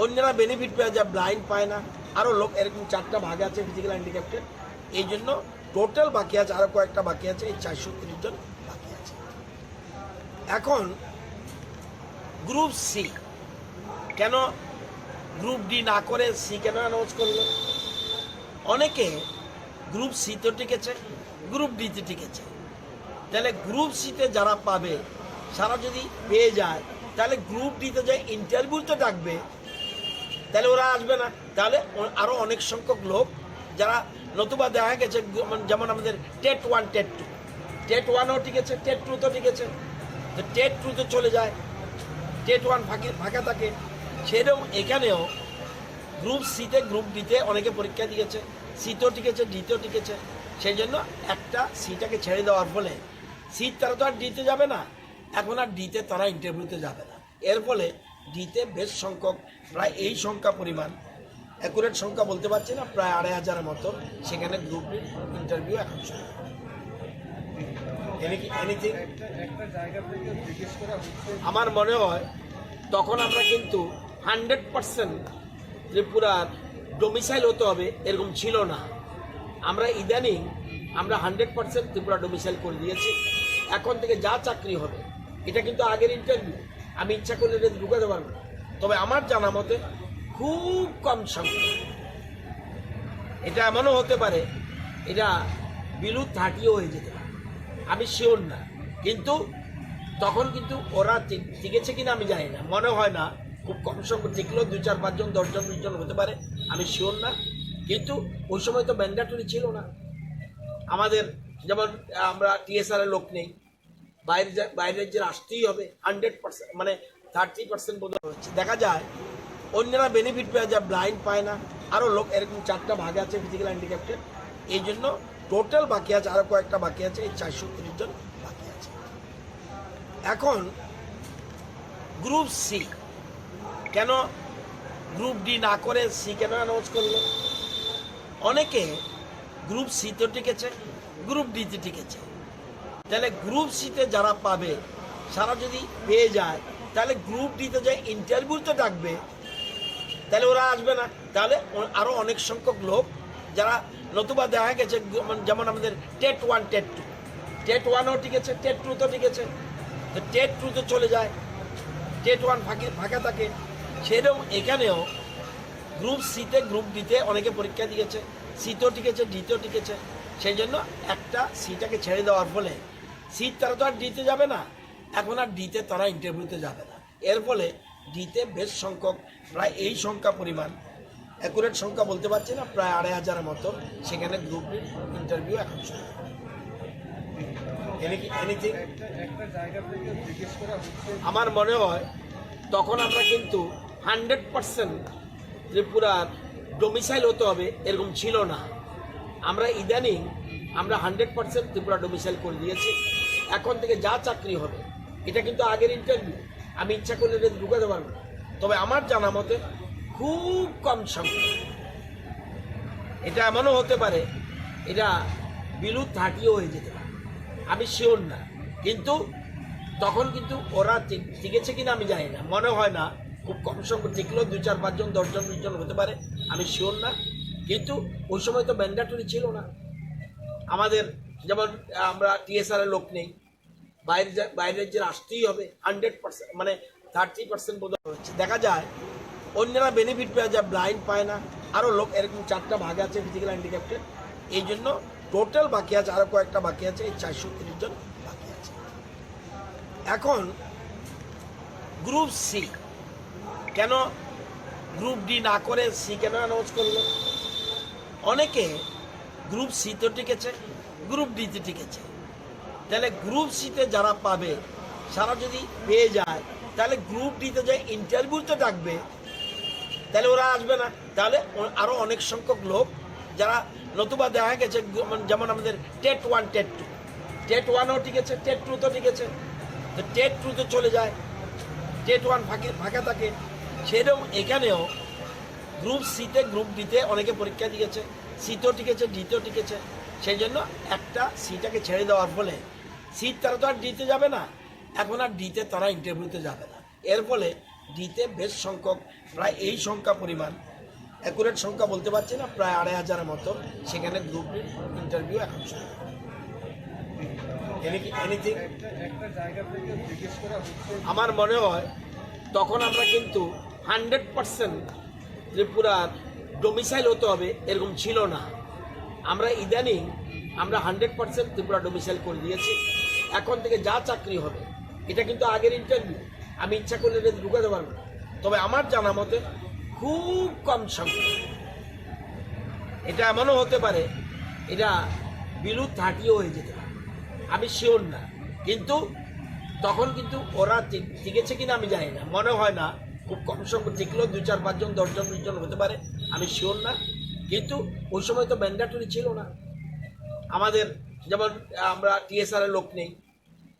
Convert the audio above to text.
অন্যরা বেনিফিট পায়, যা ব্লাইন্ড পায় না, আরও লোক এরকম 4টা ভাগে আছে ফিজিক্যাল হ্যান্ডিক্যাপ্টেড। এই জন্য টোটাল বাকি আছে, আরও কয়েকটা বাকি আছে, এই 430 জন বাকি আছে। এখন গ্রুপ সি কেন গ্রুপ ডি না করে সি কেন অ্যানাউন্স করলো? অনেকে গ্রুপ সিতে টিকেছে, গ্রুপ ডিতে টিকেছে। তাহলে গ্রুপ সিতে যারা পাবে, সারা যদি পেয়ে যায়, তাহলে গ্রুপ ডিতে যে ইন্টারভিউতে ডাকবে, তাহলে ওরা আসবে না। তাহলে আরও অনেক সংখ্যক লোক যারা, নতুবা দেখা গেছে যেমন আমাদের টেট 1 টেট 2, টেট 1ও টিকেছে, টেট 2 তো টিকেছে, তো টেট 2 চলে যায়, টেট 1 ফাঁকা থাকে। সেরকম এখানেও গ্রুপ সিতে গ্রুপ ডিতে অনেকে পরীক্ষা দিয়েছে, সিতেও টিকেছে, ডিতেও টিকেছে। সেই জন্য একটা সিটাকে ছেড়ে দেওয়ার ফলে সিট তারা তো আর ডিতে যাবে না, এখন আর ডিতে তারা ইন্টারভিউতে যাবে না। এর ফলে ডিতে বেশ সংখ্যক, প্রায় এই সংখ্যা পরিমাণ, অ্যাকুরেট সংখ্যা বলতে পারছি না, প্রায় 2500-এর মতো সেখানে গ্রুপ ডির ইন্টারভিউ এখন শুরু। এনিথিং আমার মনে হয় তখন আমরা কিন্তু 100% ত্রিপুরার ডোমিসাইল হতে হবে এরকম ছিল না। আমরা ইদানিং 100% ত্রিপুরা ডোমিসাইল করে দিয়েছি। এখন থেকে যা চাকরি হবে, এটা কিন্তু আগের ইন্টারভিউ, আমি ইচ্ছা করলে এটা ঢুকাতে পারবো না। তবে আমার জানা মতে খুব কম সংখ্যা, এটা এমনও হতে পারে এটা বিলু 30ও হয়ে যেতে পারে, আমি শিওর না। কিন্তু তখন কিন্তু ওরা টিকেছে কিনা আমি জানি না, মনে হয় না, খুব কম সংখ্যক টিকলেও 2, 4, 5 জন, 10 জন, 20 জন হতে পারে, আমি শিওর না। কিন্তু ওই সময় তো ম্যান্ডেটরি ছিল না আমাদের, যেমন আমরা টিএসআর এর লোক নেই, বাইরের যে আসতেই হবে 100%, মানে 30% বোধ হচ্ছে। দেখা যায় অন্যরা বেনিফিট পায়, যা ব্লাইন্ড পায় না, আরও লোক এরকম 4টা ভাগে আছে ফিজিক্যাল হ্যান্ডিক্যাপ্টেড। এই জন্য টোটাল বাকি আছে, আরও কয়েকটা বাকি আছে, এই 430 জন বাকি আছে। এখন গ্রুপ সি কেন গ্রুপ ডি না করে সি কেন অ্যানাউন্স করলো? অনেকে গ্রুপ সিতে টিকেছে, গ্রুপ ডিতে টিকেছে। তাহলে গ্রুপ সিতে যারা পাবে, সারা যদি পেয়ে যায়, তাহলে গ্রুপ ডিতে যে ইন্টারভিউতে ডাকবে, তাহলে ওরা আসবে না। তাহলে আরও অনেক সংখ্যক লোক যারা, নতুবা দেখা গেছে যেমন আমাদের টেট 1 টেট 2, টেট 1ও টিকেছে, টেট 2 তো টিকেছে, তো টেট 2 চলে যায়, টেট 1 ফাঁকা থাকে। সেরকম এখানেও গ্রুপ সিতে গ্রুপ ডিতে অনেকে পরীক্ষা দিয়েছে, সিতেও টিকেছে, ডিতেও টিকেছে। সেই জন্য একটা সিটাকে ছেড়ে দেওয়ার ফলে সিট তারা তো আর ডিতে যাবে না, এখন আর ডিতে তারা ইন্টারভিউতে যাবে না। এর ফলে ডিতে বেশ সংখ্যক, প্রায় এই সংখ্যা পরিমাণ, অ্যাকুরেট সংখ্যা বলতে পারছি না, প্রায় 2500-এর মতো সেখানে গ্রুপ ডির ইন্টারভিউ এখন শুরু। এনিথিং আমার মনে হয় তখন আমরা কিন্তু 100% ত্রিপুরার ডোমিসাইল হতে হবে এরকম ছিল না। আমরা ইদানিং 100% ত্রিপুরা ডোমিসাইল করে দিয়েছি। এখন থেকে যা চাকরি হবে, এটা কিন্তু আগের ইন্টারভিউ, আমি ইচ্ছা করলে এটা ঢুকাতে পারবো না। তবে আমার জানা মতে খুব কম সংখ্যা, এটা এমনও হতে পারে এটা বিলু 30ও হয়ে যেতে পারে, আমি শিওর না। কিন্তু তখন কিন্তু ওরা টিকেছে কিনা আমি জানি না, মনে হয় না, খুব কম সংখ্যক টিকলেও 2, 4, 5 জন, 10 জন, 20 জন হতে পারে, আমি শিওর না। কিন্তু ওই সময় তো ম্যান্ডেটরি ছিল না আমাদের, যেমন আমরা টিএসআর এর লোক নেই, বাইরের যে আসতেই হবে 100%, মানে 30% বোধ হচ্ছে। দেখা যায় অন্যরা বেনিফিট পায়, যা ব্লাইন্ড পায় না, আরও লোক এরকম 4টা ভাগে আছে ফিজিক্যাল হ্যান্ডিক্যাপ্টেড। এই জন্য টোটাল বাকি আছে, আরও কয়েকটা বাকি আছে, এই 430 জন বাকি আছে। এখন গ্রুপ সি কেন গ্রুপ ডি না করে সি কেন অ্যানাউন্স করলো? অনেকে গ্রুপ সিতে টিকেছে, গ্রুপ ডিতে টিকেছে। তাহলে গ্রুপ সিতে যারা পাবে, সারা যদি পেয়ে যায়, তাহলে গ্রুপ ডিতে যে ইন্টারভিউতে ডাকবে, তাহলে ওরা আসবে না। তাহলে আরও অনেক সংখ্যক লোক যারা, নতুবা দেখা গেছে যেমন আমাদের টেট 1 টেট 2, টেট 1ও টিকেছে, টেট 2 তো টিকেছে, তো টেট 2 চলে যায়, টেট 1 ফাঁকা থাকে। সেরকম এখানেও গ্রুপ সিতে গ্রুপ ডিতে অনেকে পরীক্ষা দিয়েছে, সিতেও টিকেছে, ডিতেও টিকেছে। সেই জন্য একটা সিটাকে ছেড়ে দেওয়ার ফলে সিট তারা তো আর ডিতে যাবে না, এখন আর ডিতে তারা ইন্টারভিউতে যাবে না। এর ফলে ডিতে বেশ সংখ্যক, প্রায় এই সংখ্যা পরিমাণ, অ্যাকুরেট সংখ্যা বলতে পারছি না, প্রায় 2500-এর মতো সেখানে গ্রুপ ডি ইন্টারভিউ এখন শুরু। এনিথিং আমার মনে হয় তখন আমরা কিন্তু 100% ত্রিপুরার ডোমিসাইল হতে হবে এরকম ছিল না। আমরা ইদানিং আমরা 100% ত্রিপুরা ডোমিসাইল করে দিয়েছি। এখন থেকে যা চাকরি হবে, এটা কিন্তু আগের ইন্টারভিউ, আমি ইচ্ছা করলে এটা ঢুকাতে পারবো না। তবে আমার জানা মতে খুব কম সংখ্যা, এটা এমনও হতে পারে এটা বিলু 30ও হয়ে যেতে পারে, আমি শিওর না। কিন্তু তখন কিন্তু ওরা টিকেছে কিনা আমি জানি না, মনে হয় না, খুব কম সংখ্যক টিকলেও 2-4-5 জন 10 জন 20 জন হতে পারে, আমি শিওর না। কিন্তু ওই সময় তো ম্যান্ডেটরি ছিল না আমাদের, যেমন আমরা টিএসআর এর লোক নেই,